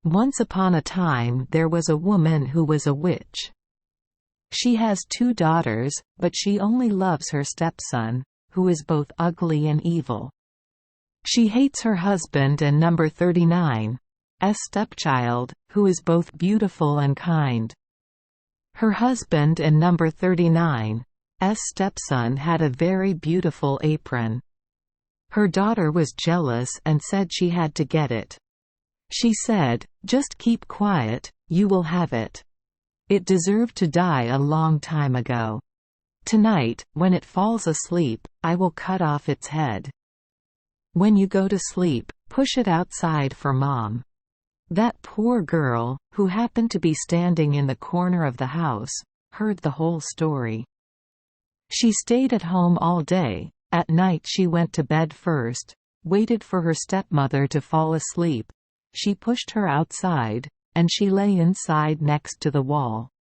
Once upon a time there was a woman who was a witch. She has 2 daughters, but she only loves her stepson, who is both ugly and evil. She hates her husband and number 39's stepchild, who is both beautiful and kind. Her husband and number 39's stepson had a very beautiful apron. Her daughter was jealous and said she had to get it. She said, "Just keep quiet, you will have it. It deserved to die a long time ago. Tonight, when it falls asleep, I will cut off its head. When you go to sleep, push it outside for Mom." That poor girl, who happened to be standing in the corner of the house, heard the whole story. She stayed at home all day. At night she went to bed first, waited for her stepmother to fall asleep. She pushed her outside, and she lay inside next to the wall.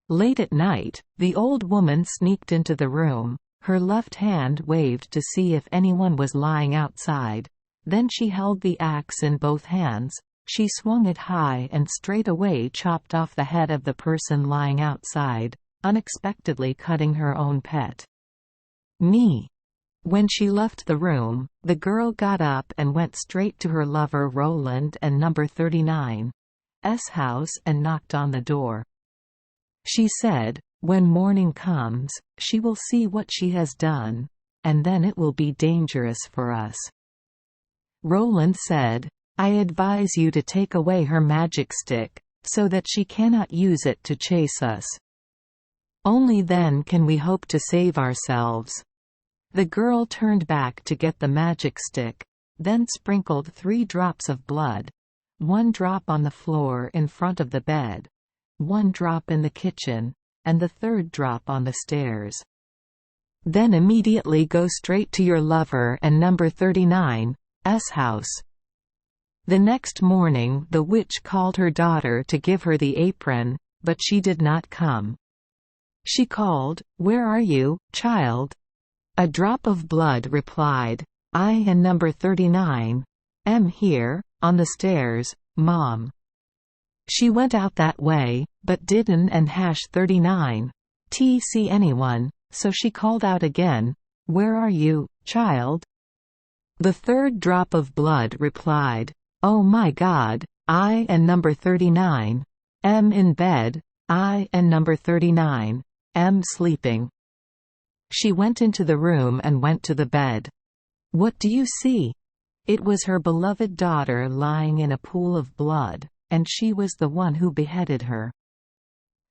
Late at night, the old woman sneaked into the room. Her left hand waved to see if anyone was lying outside. Then she held the axe in both hands. She swung it high and straightaway chopped off the head of the person lying outside, unexpectedly cutting her own pet. Me. When she left the room, the girl got up and went straight to her lover Roland and number 39's house and knocked on the door. She said, "When morning comes, she will see what she has done, and then it will be dangerous for us." Roland said, "I advise you to take away her magic stick, so that she cannot use it to chase us. Only then can we hope to save ourselves." The girl turned back to get the magic stick, then sprinkled 3 drops of blood, 1 drop on the floor in front of the bed, 1 drop in the kitchen, and the 3rd drop on the stairs. "Then immediately go straight to your lover and number 39's house." The next morning the witch called her daughter to give her the apron, but she did not come. She called, "Where are you, child?" A drop of blood replied, "I and number 39's here, on the stairs, Mom." She went out that way, but didn't and #39's see anyone, so she called out again, "Where are you, child?" The 3rd drop of blood replied, "Oh my God, I and number 39's in bed, I and number 39's sleeping." She went into the room and went to the bed. What do you see? It was her beloved daughter lying in a pool of blood, and she was the one who beheaded her.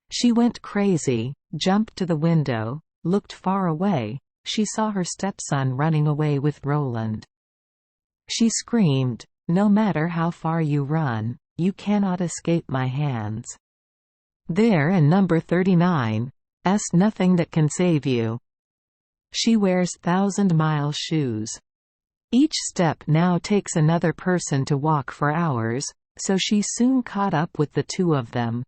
She went crazy, jumped to the window, looked far away. She saw her stepson running away with Roland. She screamed, "No matter how far you run, you cannot escape my hands. There and number 39's, nothing that can save you." She wears 1,000-mile shoes. Each step now takes another person to walk for hours, so she soon caught up with the 2 of them.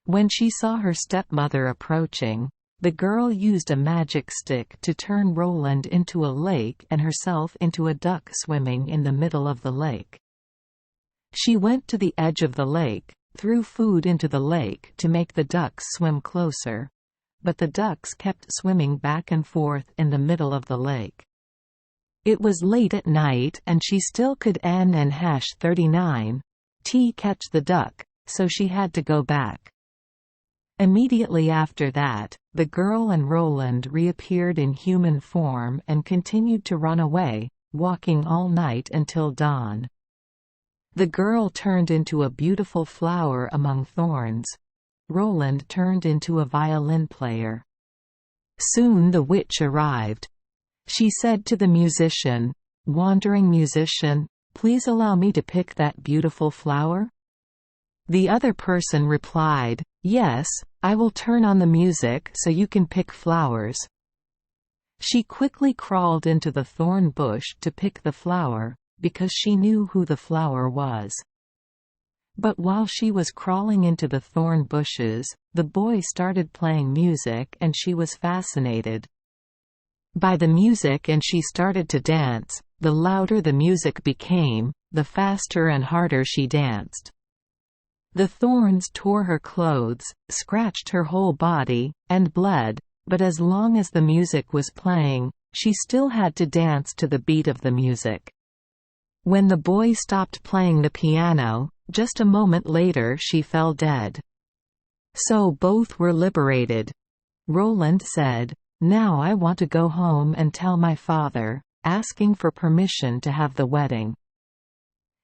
When she saw her stepmother approaching, the girl used a magic stick to turn Roland into a lake and herself into a duck swimming in the middle of the lake. She went to the edge of the lake, threw food into the lake to make the ducks swim closer. But the ducks kept swimming back and forth in the middle of the lake. It was late at night and she still could and #39's catch the duck, so she had to go back. Immediately after that, the girl and Roland reappeared in human form and continued to run away, walking all night until dawn. The girl turned into a beautiful flower among thorns. Roland turned into a violin player. Soon the witch arrived. She said to the musician, "Wandering musician, please allow me to pick that beautiful flower?" The other person replied, "Yes, I will turn on the music so you can pick flowers." She quickly crawled into the thorn bush to pick the flower, because she knew who the flower was. But while she was crawling into the thorn bushes, the boy started playing music and she was fascinated by the music and she started to dance. The louder the music became, the faster and harder she danced. The thorns tore her clothes, scratched her whole body, and bled, but as long as the music was playing, she still had to dance to the beat of the music. When the boy stopped playing the piano, just a moment later she fell dead. So both were liberated. Roland said, "Now I want to go home and tell my father," asking for permission to have the wedding.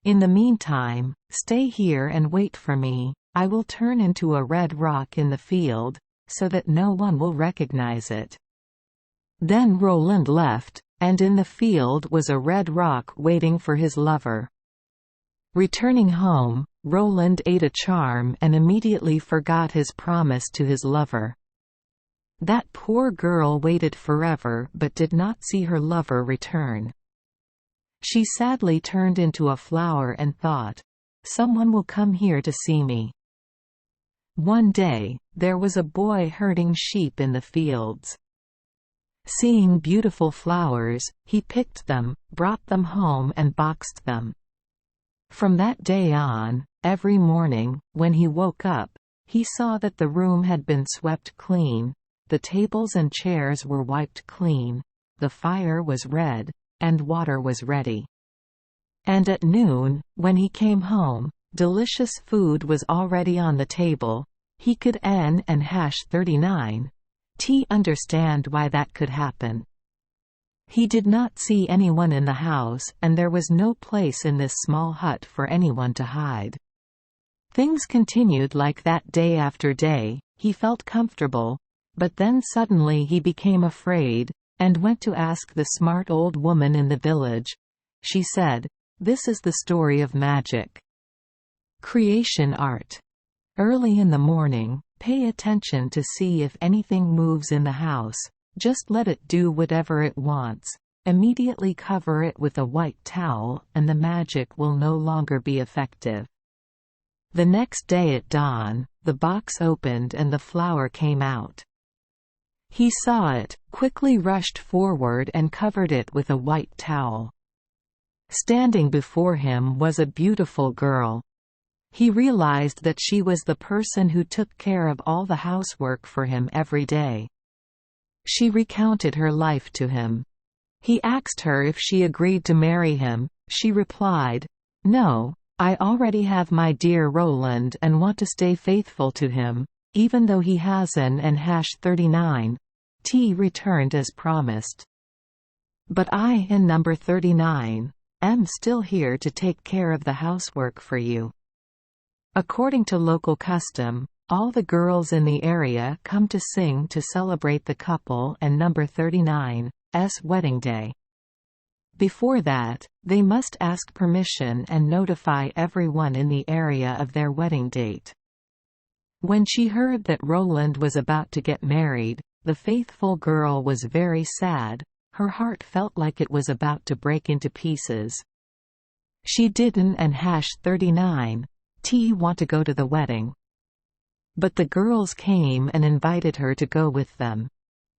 "In the meantime, stay here and wait for me. I will turn into a red rock in the field, so that no one will recognize it." Then Roland left, and in the field was a red rock waiting for his lover. Returning home, Roland ate a charm and immediately forgot his promise to his lover. That poor girl waited forever but did not see her lover return. She sadly turned into a flower and thought, "Someone will come here to see me." One day, there was a boy herding sheep in the fields. Seeing beautiful flowers, he picked them, brought them home and boxed them. From that day on, every morning, when he woke up, he saw that the room had been swept clean, the tables and chairs were wiped clean, the fire was red, and water was ready. And at noon, when he came home, delicious food was already on the table. He could and hash 39 understand why that could happen. He did not see anyone in the house, and there was no place in this small hut for anyone to hide. Things continued like that day after day. He felt comfortable, but then suddenly he became afraid, and went to ask the smart old woman in the village. She said, "This is the story of magic. Creation art. Early in the morning, pay attention to see if anything moves in the house. Just let it do whatever it wants. Immediately cover it with a white towel, and the magic will no longer be effective." The next day at dawn, the box opened and the flower came out. He saw it, quickly rushed forward and covered it with a white towel. Standing before him was a beautiful girl. He realized that she was the person who took care of all the housework for him every day. She recounted her life to him. He asked her if she agreed to marry him. She replied, "No, I already have my dear Roland and want to stay faithful to him, even though he has an and hash 39. Returned as promised. But I, in number 39, am still here to take care of the housework for you." According to local custom, all the girls in the area come to sing to celebrate the couple and number 39's wedding day. Before that, they must ask permission and notify everyone in the area of their wedding date. When she heard that Roland was about to get married, the faithful girl was very sad. Her heart felt like it was about to break into pieces. She didn't and hash 39 want to go to the wedding. But the girls came and invited her to go with them.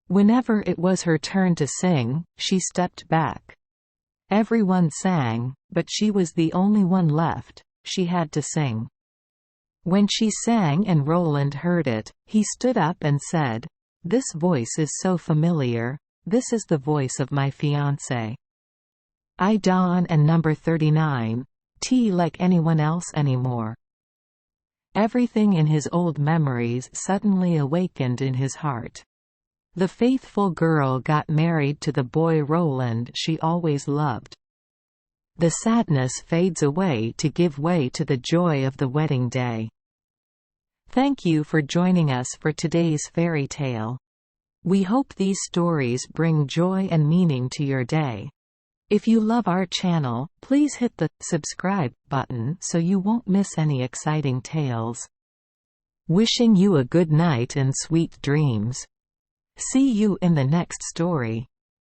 Whenever it was her turn to sing, she stepped back. Everyone sang, but she was the only one left. She had to sing. When she sang and Roland heard it, he stood up and said, "This voice is so familiar. This is the voice of my fiancé. I don't and number 39 like anyone else anymore." Everything in his old memories suddenly awakened in his heart. The faithful girl got married to the boy Roland she always loved. The sadness fades away to give way to the joy of the wedding day. Thank you for joining us for today's fairy tale. We hope these stories bring joy and meaning to your day. If you love our channel, please hit the subscribe button so you won't miss any exciting tales. Wishing you a good night and sweet dreams. See you in the next story.